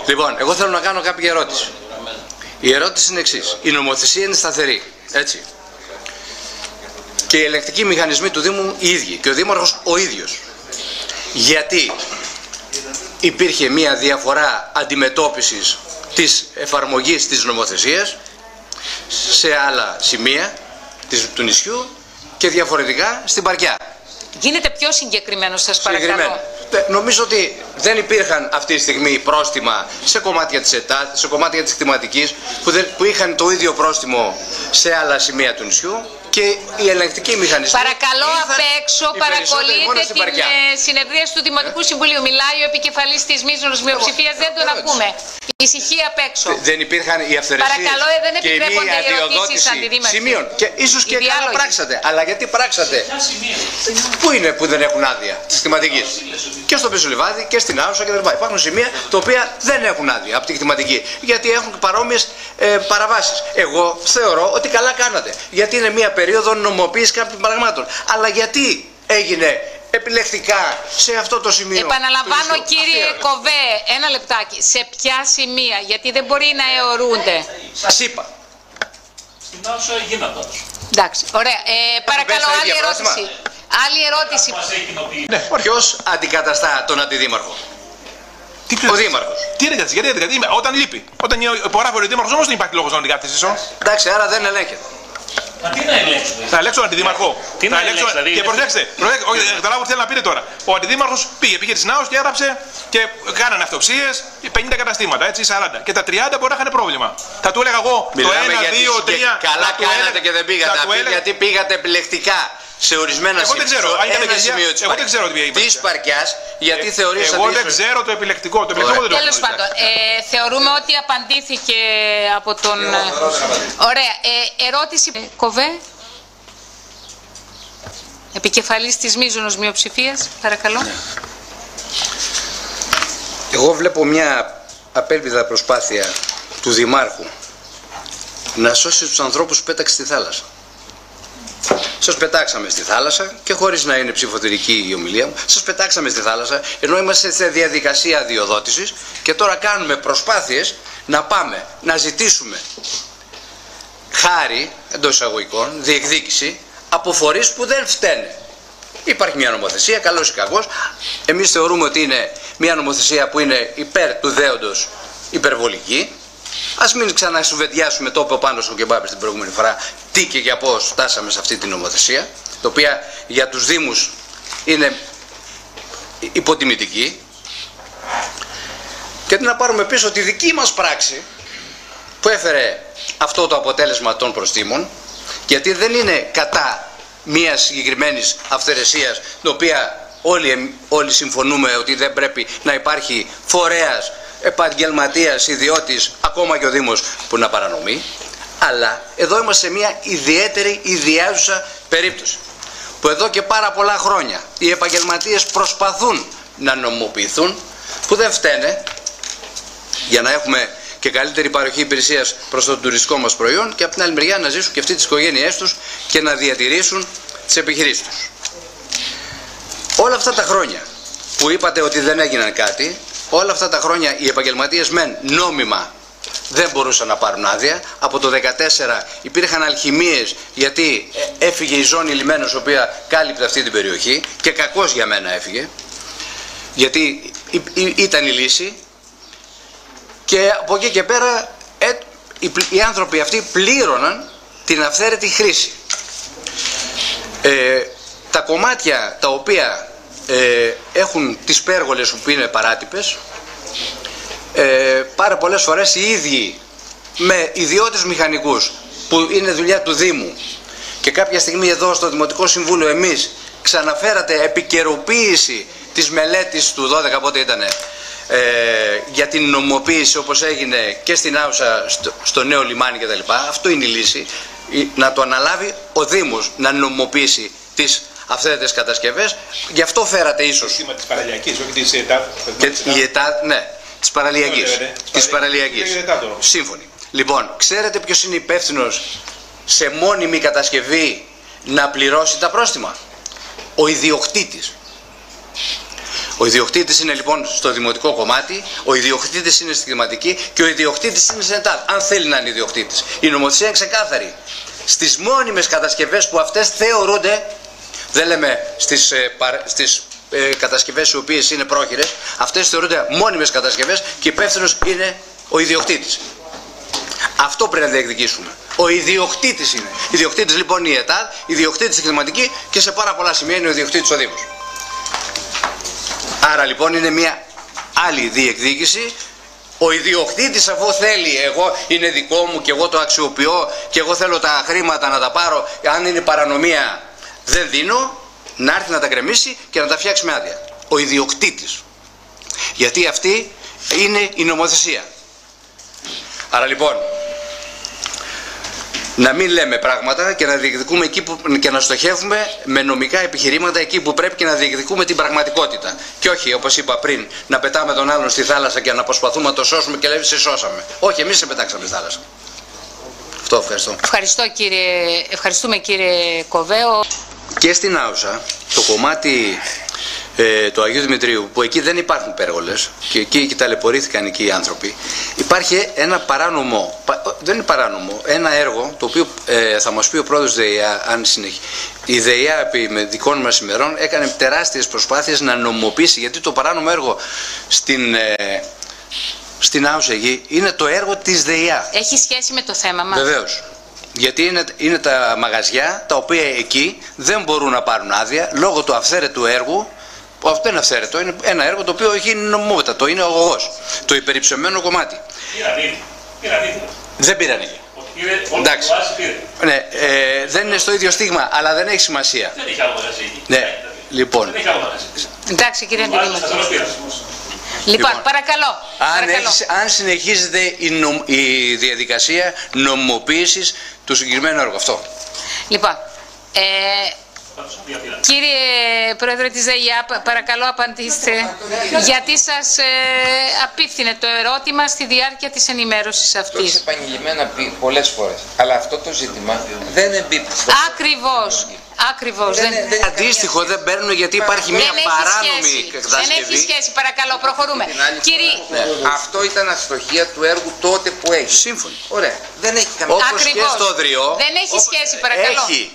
Λοιπόν, εγώ θέλω να κάνω κάποια ερώτηση. Η ερώτηση είναι εξής. Η νομοθεσία είναι σταθερή, έτσι. Και οι ελεγκτικοί μηχανισμοί του Δήμου οι ίδιοι και ο Δήμαρχος ο ίδιος. Γιατί υπήρχε μια διαφορά αντιμετώπισης της εφαρμογής της νομοθεσίας σε άλλα σημεία του νησιού και διαφορετικά στην Παρκιά. Γίνεται πιο συγκεκριμένο, σας παρακαλώ. Νομίζω ότι δεν υπήρχαν αυτή τη στιγμή πρόστιμα σε κομμάτια της ΕΤΑ, σε κομμάτια της κτηματικής που είχαν το ίδιο πρόστιμο σε άλλα σημεία του νησιού και οι ελεγκτικοί μηχανισμοί. Παρακαλώ απ' έξω, παρακολουθείτε την συνεδρίαση του Δημοτικού Συμβουλίου. Μιλάει ο επικεφαλής της μείζωνος μειοψηφίας, δεν τον ακούμε. Ησυχία απ' έξω. Δεν υπήρχαν οι αυθαιρεσίες. Παρακαλώ, δεν επιτρέπονται οι ερωτήσεις, αντιδήμαρχε. Σημείων. Και ίσως και καλά πράξατε. Αλλά γιατί πράξατε? Πού είναι που δεν έχουν άδεια της κτηματικής? Και στο Πεσολιβάδι και στην Άουσα κτλ. Υπάρχουν σημεία τα οποία δεν έχουν άδεια από τη κτηματική. Γιατί έχουν παρόμοιες παραβάσεις. Εγώ θεωρώ ότι καλά κάνατε. Γιατί είναι μια περίοδο νομοποίησης κάποιων πραγμάτων. Αλλά γιατί έγινε επιλεκτικά σε αυτό το σημείο? Επαναλαμβάνω, κύριε Κοβέ, ένα λεπτάκι. Σε ποια σημεία? Γιατί δεν μπορεί να αιωρούνται. Σας είπα. Στην Άουσα γίνονταν. Εντάξει, ωραία. Παρακαλώ, άλλη ερώτηση. Άλλη ερώτηση. Ποιος αντικαταστά τον αντιδήμαρχο? Ο Δήμαρχος. Τι είναι γιατί όταν λείπει. Όταν υπογράφει ο Δήμαρχος όμως δεν υπάρχει λόγος να τον αντικαταστήσω. Εντάξει, άρα δεν ελέγχεται. Μα τι να ελέγξουμε? Θα ελέγξω τον αντιδήμαρχο. Τι να ελέγξω, δηλαδή? Και προσέξτε, καταλάβω τι θέλω να πείτε τώρα. Ο αντιδήμαρχος πήγε τη ΝΑΟΣ και έγραψε και κάνανε αυτοψίες 50 καταστήματα, έτσι, 40. Και τα 30 μπορεί να είχαν πρόβλημα. Θα του έλεγα εγώ το 1, 2, 3. Καλά κάνατε και δεν πήγατε. Γιατί πήγατε επιλεκτικά σε ορισμένα σημεία. Εγώ δεν ξέρω τι της Παρκιάς, γιατί θεωρήσατε. Εγώ δεν ξέρω το επιλεκτικό. Το επιλεκτικό δεν το Τέλος πάντων, θεωρούμε ότι απαντήθηκε από τον. Ωραία. Ερώτηση. Κοβέ. Επικεφαλής της μείζωνος μειοψηφίας, παρακαλώ. Εγώ βλέπω μια απέλπιδα προσπάθεια του Δημάρχου να σώσει τους ανθρώπους που πέταξε στη θάλασσα. Σας πετάξαμε στη θάλασσα και χωρίς να είναι ψηφοδηρική η ομιλία μου, σας πετάξαμε στη θάλασσα ενώ είμαστε σε διαδικασία αδειοδότησης και τώρα κάνουμε προσπάθειες να πάμε να ζητήσουμε χάρη εντός εισαγωγικών, διεκδίκηση από φορείς που δεν φταίνε. Υπάρχει μια νομοθεσία, καλός ή κακός. Εμείς θεωρούμε ότι είναι μια νομοθεσία που είναι υπέρ του δέοντος υπερβολική. Ας μην ξανασουβεντιάσουμε το πάνω στο κεμπάπι την προηγούμενη φορά τι και για πώς φτάσαμε σε αυτή την νομοθεσία, το οποία για τους Δήμους είναι υποτιμητική. Και να πάρουμε πίσω τη δική μας πράξη που έφερε αυτό το αποτέλεσμα των προστίμων, γιατί δεν είναι κατά μια συγκεκριμένης αυθαιρεσίας, την οποία όλοι συμφωνούμε ότι δεν πρέπει να υπάρχει φορέας, επαγγελματίας, ιδιώτης, ακόμα και ο Δήμος που να παρανομεί. Αλλά εδώ είμαστε σε μια ιδιαίτερη, ιδιάζουσα περίπτωση που εδώ και πάρα πολλά χρόνια οι επαγγελματίες προσπαθούν να νομιμοποιηθούν, που δεν φταίνε, για να έχουμε και καλύτερη παροχή υπηρεσίας προς το τουριστικό μας προϊόν και από την άλλη μεριά να ζήσουν και αυτοί τις οικογένειές τους και να διατηρήσουν τις επιχειρήσεις τους. Όλα αυτά τα χρόνια που είπατε ότι δεν έγιναν κάτι, όλα αυτά τα χρόνια οι επαγγελματίες μεν νόμιμα δεν μπορούσαν να πάρουν άδεια. Από το 2014 υπήρχαν αλχημίες γιατί έφυγε η ζώνη λιμένος η οποία κάλυπτε αυτή την περιοχή και κακώς για μένα έφυγε, γιατί ήταν η λύση, και από εκεί και πέρα οι άνθρωποι αυτοί πλήρωναν την αυθαίρετη χρήση. Τα κομμάτια τα οποία έχουν τις πέργολες που είναι παράτυπες, πάρα πολλές φορές οι ίδιοι με ιδιώτες μηχανικούς που είναι δουλειά του Δήμου, και κάποια στιγμή εδώ στο Δημοτικό Συμβούλιο εμείς ξαναφέρατε επικαιροποίηση της μελέτης του 12 πότε ήτανε, για την νομοποίηση όπως έγινε και στην Άουσα στο νέο λιμάνι κτλ. Αυτό είναι η λύση, να το αναλάβει ο Δήμος να νομοποιήσει τις αυθαίρετες κατασκευές. Γι' αυτό φέρατε ίσως της παραλιακής, όχι της ΕΤΑ. Ναι, της παραλιακής. Της παραλιακής. Σύμφωνοι. Λοιπόν, ξέρετε ποιος είναι υπεύθυνος σε μόνιμη κατασκευή να πληρώσει τα πρόστιμα? Ο ιδιοκτήτης. Ο ιδιοκτήτης είναι λοιπόν στο δημοτικό κομμάτι, ο ιδιοκτήτης είναι στη δημοτική και ο ιδιοκτήτης είναι στην ΕΤΑΔ. Αν θέλει να είναι ιδιοκτήτης. Η νομοθεσία είναι ξεκάθαρη. Στις μόνιμες κατασκευές που αυτές θεωρούνται, δεν λέμε στις κατασκευές οι οποίες είναι πρόχειρες, αυτές θεωρούνται μόνιμες κατασκευές και υπεύθυνος είναι ο ιδιοκτήτης. Αυτό πρέπει να διεκδικήσουμε. Ο ιδιοκτήτης είναι. Ιδιοκτήτης λοιπόν η ΕΤΑΔ, ιδιοκτήτης η χρηματική και σε πάρα πολλά σημεία είναι ο ιδιοκτήτης ο Δήμος. Άρα λοιπόν είναι μια άλλη διεκδίκηση. Ο ιδιοκτήτης αφού θέλει, εγώ είναι δικό μου και εγώ το αξιοποιώ και εγώ θέλω τα χρήματα να τα πάρω, αν είναι παρανομία δεν δίνω, να έρθει να τα γκρεμίσει και να τα φτιάξει με άδεια. Ο ιδιοκτήτης. Γιατί αυτή είναι η νομοθεσία. Άρα λοιπόν, να μην λέμε πράγματα και να διεκδικούμε εκεί και να στοχεύουμε με νομικά επιχειρήματα εκεί που πρέπει και να διεκδικούμε την πραγματικότητα. Και όχι, όπως είπα πριν, να πετάμε τον άλλον στη θάλασσα και να προσπαθούμε να το σώσουμε και λέμε σε σώσαμε. Όχι, εμείς σε πετάξαμε στη θάλασσα. Αυτό ευχαριστώ. Ευχαριστούμε κύριε Κοβέο. Και στην Άουσα, το κομμάτι του Αγίου Δημητρίου, που εκεί δεν υπάρχουν πέργολες και εκεί ταλαιπωρήθηκαν εκεί οι άνθρωποι, υπάρχει ένα παράνομο, δεν είναι παράνομο, ένα έργο το οποίο θα μας πει ο πρόεδρος ΔΕΙΑ, αν συνεχίσει. Η ΔΕΙΑ επί με δικών μας ημερών έκανε τεράστιες προσπάθειες να νομιμοποιήσει, γιατί το παράνομο έργο στην Άουσα εκεί είναι το έργο της ΔΕΙΑ. Έχει σχέση με το θέμα μας. Βεβαίως. Γιατί είναι τα μαγαζιά τα οποία εκεί δεν μπορούν να πάρουν άδεια λόγω του αυθαίρετου έργου. Αυτό δεν είναι αυθαίρετο, είναι ένα έργο το οποίο έχει νομιμότατο, είναι ο αγωγός, το υπερυψωμένο κομμάτι. Δεν πήραν εκεί. Εντάξει. Ναι, δεν είναι στο ίδιο στίγμα, αλλά δεν έχει σημασία. Δεν έχει αγοράσει εκεί. Ναι, λοιπόν. Εντάξει κύριε Αντιδήμαρχε. Λοιπόν, παρακαλώ. Αν συνεχίζεται η διαδικασία νομιμοποίησης του συγκεκριμένου έργου. Αυτό. Λοιπόν, κύριε Πρόεδρε της ΔΕΙΑ, παρακαλώ απαντήστε γιατί σας απίφθινε το ερώτημα στη διάρκεια της ενημέρωσης αυτής. Το έχει επανειλημμένα πει πολλές φορές, αλλά αυτό το ζήτημα δεν εμπίπτει στο... Ακριβώς. Αντίστοιχο δεν παίρνουν γιατί υπάρχει μια παράνομη κατασκευή. Δεν έχει σχέση, παρακαλώ, προχωρούμε. Αυτό ήταν αστοχία του έργου τότε που έγινε. Σύμφωνοι. Ωραία. Δεν έχει καμία σχέση. Όπως και στο Δριό. Δεν έχει σχέση, παρακαλώ. Έχει.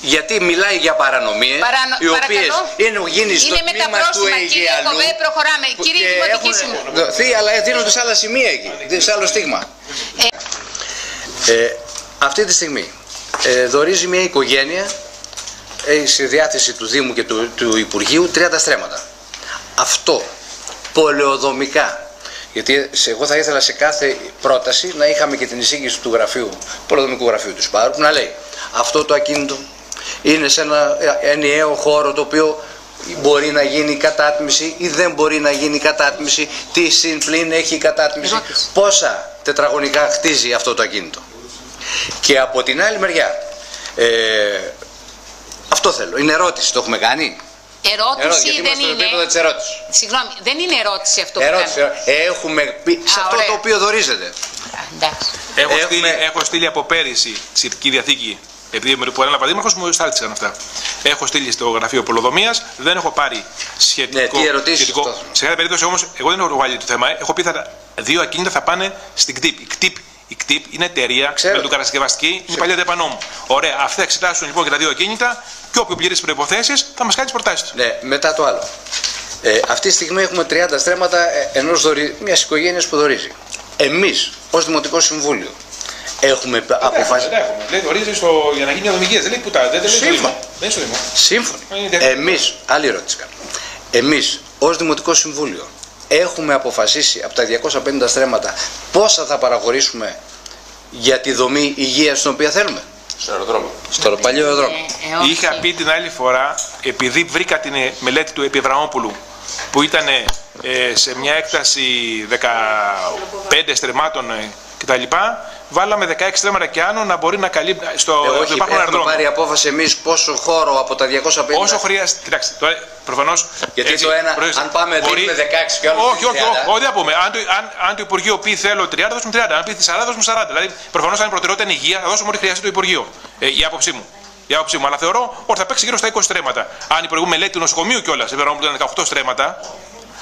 Γιατί μιλάει για παρανομίες, οι οποίες είναι γίνει στο τμήμα του Αιγαίου. Κύριε Κοβέ, προχωράμε. Κύριε Δημοτική Συμβουλή. Αλλά δίνονται σε άλλα σημεία εκεί, σε άλλο στίγμα. Αυτή τη στιγμή δωρίζει μια οικογένεια, έχει στη διάθεση του Δήμου και του Υπουργείου 30 στρέμματα. Αυτό πολεοδομικά, γιατί εγώ θα ήθελα σε κάθε πρόταση να είχαμε και την εισήγηση του πολεοδομικού γραφείου του Σπάρου, που να λέει αυτό το ακίνητο είναι σε ένα ενιαίο χώρο το οποίο μπορεί να γίνει κατάτμιση ή δεν μπορεί να γίνει κατάτμιση, τι συν-πλήν έχει κατάτμιση, πόσα τετραγωνικά χτίζει αυτό το ακίνητο. Και από την άλλη μεριά, αυτό θέλω, είναι ερώτηση, το έχουμε κάνει. Ερώτηση δεν είναι. Συγγνώμη, δεν είναι ερώτηση αυτό που κάνουμε. Έχουμε πει σε αυτό το οποίο δωρίζεται. Έχω στείλει από πέρυσι στη Ιερική Διαθήκη, επειδή που έλαβα δήμαρχος μου στάλθηκαν αυτά. Έχω στείλει στο γραφείο Πολεοδομίας, δεν έχω πάρει σχετικό. Ναι, τι ερωτήσεις αυτό. Σε κάθε περίπτωση όμως, εγώ δεν έχω βάλει το θέμα. Έχω πει δύο ακίνητα θα πάνε στην ΚΤΙΠ. Η ΚΤΙΠ είναι εταιρεία με τον κατασκευαστική, είναι παλιά τεπανόμου. Ωραία, αυτοί θα εξετάσουν λοιπόν και τα δύο ακίνητα και όποιο πληρεί τις προϋποθέσεις θα μας κάνει τις προτάσεις του. Ναι, μετά το άλλο. Αυτή τη στιγμή έχουμε 30 στρέμματα μιας οικογένειας που δωρίζει. Εμείς, ως Δημοτικό Συμβούλιο, έχουμε αποφασίσει. Λέει δωρίζει για να γίνει διαδομικές, δεν λέει πουτά, δεν λέει Δήμο. Σύμφωνοι. Εμείς, άλλη ερώτηση κάνω. Εμείς, ως Δημοτικό Συμβούλιο, έχουμε αποφασίσει από τα 250 στρέμματα πόσα θα παραχωρήσουμε για τη δομή υγείας στην οποία θέλουμε. Στο αεροδρόμιο. Στο παλιό αεροδρόμιο. Είχα πει την άλλη φορά, επειδή βρήκα την μελέτη του Επιβραμόπουλου που ήταν σε μια έκταση 15 στρεμμάτων κτλ. Βάλαμε 16 στρέμματα και άνω να μπορεί να καλύπτει στο υπάρχον αεροδρόμιο. Έχουμε πάρει απόφαση εμείς πόσο χώρο από τα 250. Όσο χρειάζεται. Κοιτάξτε, τώρα προφανώς. Γιατί έτσι, το ένα, αν πάμε δίνουμε 16 και άλλο. Όχι, δεν πούμε. Αν το Υπουργείο πει θέλω 30, δώσουμε 30. Αν πει 40, δώσουμε 40. Δηλαδή, προφανώς αν η προτεραιότητα είναι υγεία, θα δώσουμε ό,τι χρειάζεται το Υπουργείο. Η άποψή μου. η άποψή μου. Αλλά θεωρώ ότι θα παίξει γύρω στα 20 στρέμματα. Αν η προηγούμενη μελέτη του νοσοκομείου κιόλας, σε Βερολίνο ήταν 18 στρέμματα.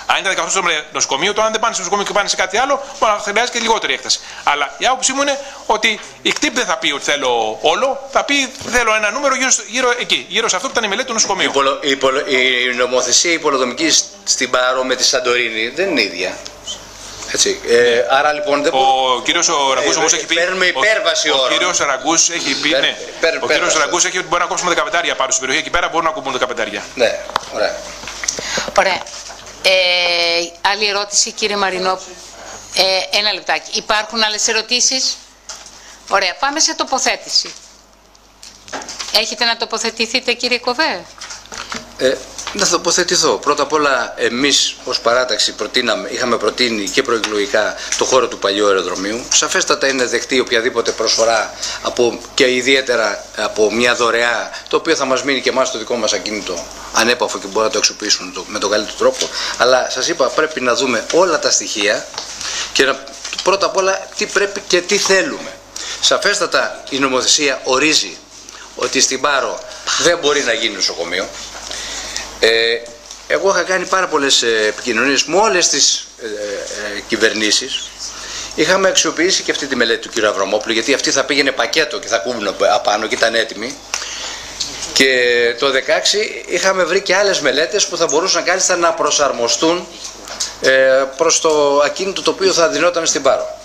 Αν ήταν 18 στρέμματα νοσοκομείο, τώρα αν δεν πάνε στο νοσοκομείο και πάνε σε κάτι άλλο, μπορεί να χρειάζεται και λιγότερη έκταση. Αλλά η άποψή μου είναι ότι η ΚΤΥΠ δεν θα πει ότι θέλω όλο, θα πει θέλω ένα νούμερο γύρω εκεί, γύρω σε αυτό που ήταν η μελέτη του νοσοκομείου. Η νομοθεσία υπολοδομική στην Πάρο με τη Σαντορίνη δεν είναι ίδια. Έτσι. Άρα λοιπόν δεν ο κύριος Ραγκούς όμως έχει πει. Παίρνουμε υπέρβαση όρων. Ο κύριος Ραγκούς έχει πει. Ναι. Ο κύριος Ραγκούς έχει ότι μπορεί να κόψουμε 15 πάνω στην περιοχή. Εκεί πέρα μπορούν να κουμπούν 15. Ναι, ωραία. Ωραία. Άλλη ερώτηση, κύριε Μαρινόπουλο. Ένα λεπτάκι. Υπάρχουν άλλες ερωτήσεις? Ωραία. Πάμε σε τοποθέτηση. Έχετε να τοποθετηθείτε, κύριε Κοβέ? Να τοποθετηθώ. Πρώτα απ' όλα, εμείς ως παράταξη είχαμε προτείνει και προεκλογικά το χώρο του παλιού αεροδρομίου. Σαφέστατα είναι δεκτή οποιαδήποτε προσφορά και ιδιαίτερα από μια δωρεά, το οποίο θα μας μείνει και εμάς το δικό μας ακίνητο ανέπαφο και μπορούμε να το αξιοποιήσουμε με τον καλύτερο τρόπο. Αλλά σας είπα, πρέπει να δούμε όλα τα στοιχεία και πρώτα απ' όλα τι πρέπει και τι θέλουμε. Σαφέστατα η νομοθεσία ορίζει ότι στην Πάρο δεν μπορεί να γίνει νοσοκομείο. Εγώ είχα κάνει πάρα πολλές επικοινωνίες με όλες τις κυβερνήσεις. Είχαμε αξιοποιήσει και αυτή τη μελέτη του κ. Αβραμόπουλου, γιατί αυτή θα πήγαινε πακέτο και θα κούβουν απάνω και ήταν έτοιμη. Και το 2016 είχαμε βρει και άλλες μελέτες που θα μπορούσαν κάλλιστα να προσαρμοστούν προς το ακίνητο το οποίο θα δινόταν στην Πάρο.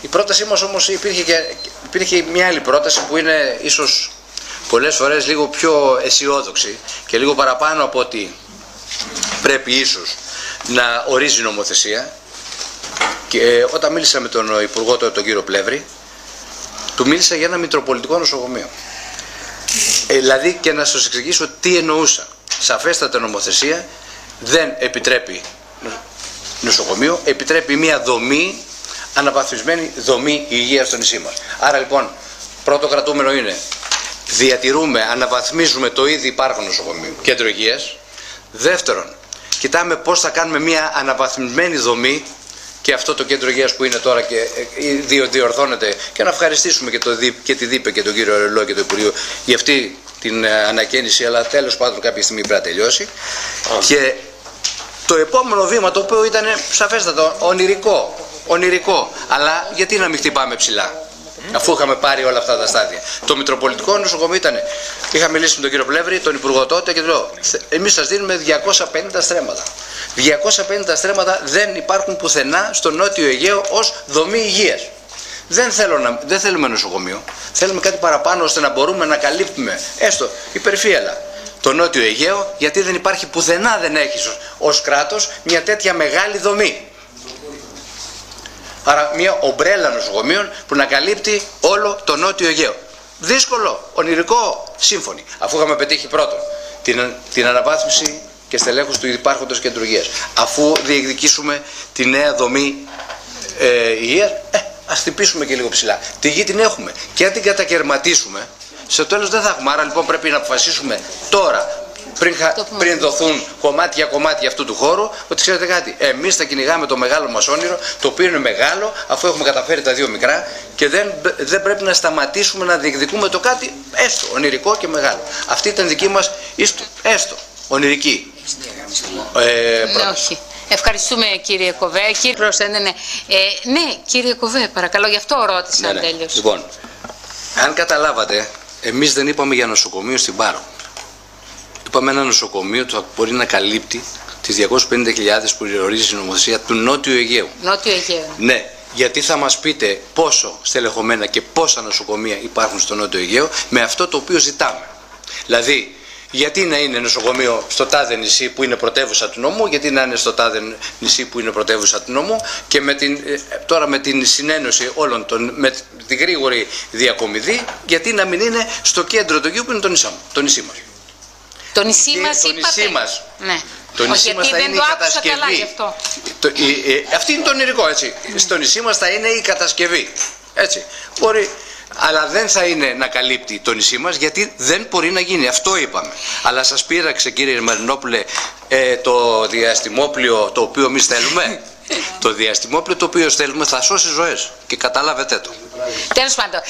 Η πρότασή μας όμως υπήρχε μια άλλη πρόταση που είναι ίσως πολλές φορές λίγο πιο αισιόδοξη και λίγο παραπάνω από ότι πρέπει ίσως να ορίζει η νομοθεσία. Και όταν μίλησα με τον Υπουργό τον κύριο Πλεύρη, του μίλησα για ένα μητροπολιτικό νοσοκομείο. Δηλαδή, και να σας εξηγήσω τι εννοούσα. Σαφέστατα νομοθεσία δεν επιτρέπει νοσοκομείο, επιτρέπει μια δομή, αναβαθμισμένη δομή υγείας στο νησί μας. Άρα λοιπόν, πρώτο κρατούμενο είναι διατηρούμε, αναβαθμίζουμε το ήδη υπάρχον νοσοκομείο, κέντρο υγείας. Δεύτερον, κοιτάμε πώς θα κάνουμε μια αναβαθμισμένη δομή και αυτό το κέντρο υγείας που είναι τώρα και διορθώνεται, και να ευχαριστήσουμε και τη ΔΥΠΕ και τον κύριο Ρελό και το Υπουργείο για αυτή την ανακαίνιση, αλλά τέλος πάντων κάποια στιγμή πρέπει να τελειώσει. Και το επόμενο βήμα, το οποίο ήταν σαφέστατο, ονειρικό, αλλά γιατί να μην χτυπάμε ψηλά, αφού είχαμε πάρει όλα αυτά τα στάδια. Το Μητροπολιτικό Νοσοκομείο είχα μιλήσει με τον κύριο Πλεύρη, τον Υπουργό τότε, και του λέω: εμείς σας δίνουμε 250 στρέμματα. 250 στρέμματα δεν υπάρχουν πουθενά στο Νότιο Αιγαίο ως δομή υγείας. Δεν θέλουμε νοσοκομείο. Θέλουμε κάτι παραπάνω ώστε να μπορούμε να καλύπτουμε έστω υπερφύαλα το Νότιο Αιγαίο, γιατί δεν υπάρχει πουθενά, δεν έχει ως κράτος μια τέτοια μεγάλη δομή. Άρα μια ομπρέλα νοσοκομείων που να καλύπτει όλο το Νότιο Αιγαίο. Δύσκολο, ονειρικό, σύμφωνοι. Αφού είχαμε πετύχει πρώτον την αναβάθμιση και στελέχους του υπάρχοντος κέντρου υγείας, αφού διεκδικήσουμε τη νέα δομή υγείας, ας χτυπήσουμε και λίγο ψηλά. Τη γη την έχουμε. Και αν την κατακαιρματίσουμε, στο τέλος δεν θα έχουμε. Άρα λοιπόν πρέπει να αποφασίσουμε τώρα, πριν δοθούν κομμάτια αυτού του χώρου, ότι ξέρετε κάτι, εμείς θα κυνηγάμε το μεγάλο μας όνειρο, το οποίο είναι μεγάλο, αφού έχουμε καταφέρει τα δύο μικρά, και δεν πρέπει να σταματήσουμε να διεκδικούμε το κάτι έστω ονειρικό και μεγάλο. Αυτή ήταν δική μας έστω ονειρική όχι. Ευχαριστούμε, κύριε Κοβέ. Ναι, κύριε Κοβέ, παρακαλώ, γι' αυτό ρώτησα. Τέλειος. Λοιπόν, αν καταλάβατε, εμείς δεν είπαμε για νοσοκομείο στην Πάρο. Είπαμε ένα νοσοκομείο που μπορεί να καλύπτει τις 250.000 που ορίζει η νομοθεσία του Νότιου Αιγαίου. Νότιο Αιγαίο. Ναι, γιατί θα μας πείτε πόσο στελεχωμένα και πόσα νοσοκομεία υπάρχουν στο Νότιο Αιγαίο με αυτό το οποίο ζητάμε. Δηλαδή, γιατί να είναι νοσοκομείο στο τάδε νησί που είναι πρωτεύουσα του νομού, γιατί να είναι στο τάδε νησί που είναι πρωτεύουσα του νομού, και τώρα με την συνένωση όλων με τη γρήγορη διακομιδή, γιατί να μην είναι στο κέντρο του Αιγαίου που είναι το νησί μας. Το νησί μας είπατε. Ναι. Το νησί μας θα είναι η κατασκευή. Καλά γι' αυτό. Αυτή είναι το ονειρικό, έτσι. Στο νησί μας θα είναι η κατασκευή. Έτσι. Μπορεί, αλλά δεν θα είναι να καλύπτει το νησί μας, γιατί δεν μπορεί να γίνει. Αυτό είπαμε. Αλλά σας πείραξε, κύριε Μαρινόπουλε, το διαστημόπλιο το οποίο εμείς θέλουμε. Το διαστημόπλαιο το οποίο στέλνουμε θα σώσει ζωές και καταλάβετε το. Τέλος πάντων,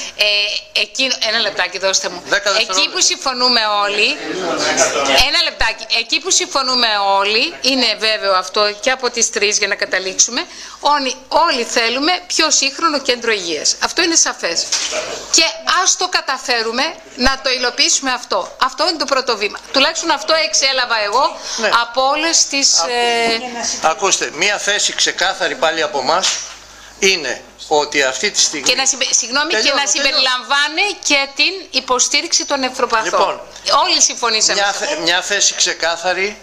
ένα λεπτάκι δώστε μου. Εκεί που συμφωνούμε όλοι, ένα λεπτάκι, εκεί που συμφωνούμε όλοι, είναι βέβαιο αυτό και από τις τρεις για να καταλήξουμε, όλοι θέλουμε πιο σύγχρονο κέντρο υγείας. Αυτό είναι σαφές. Και ας το καταφέρουμε να το υλοποιήσουμε αυτό. Αυτό είναι το πρώτο βήμα. Τουλάχιστον αυτό εξέλαβα εγώ από όλες τις... Ακούστε, μία θέση ξεκάθαρη πάλι από εμάς είναι ότι αυτή τη στιγμή... Και να, και να συμπεριλαμβάνει και την υποστήριξη των νευροπαθών. Λοιπόν, όλοι συμφωνήσαμε. Μια θέση ξεκάθαρη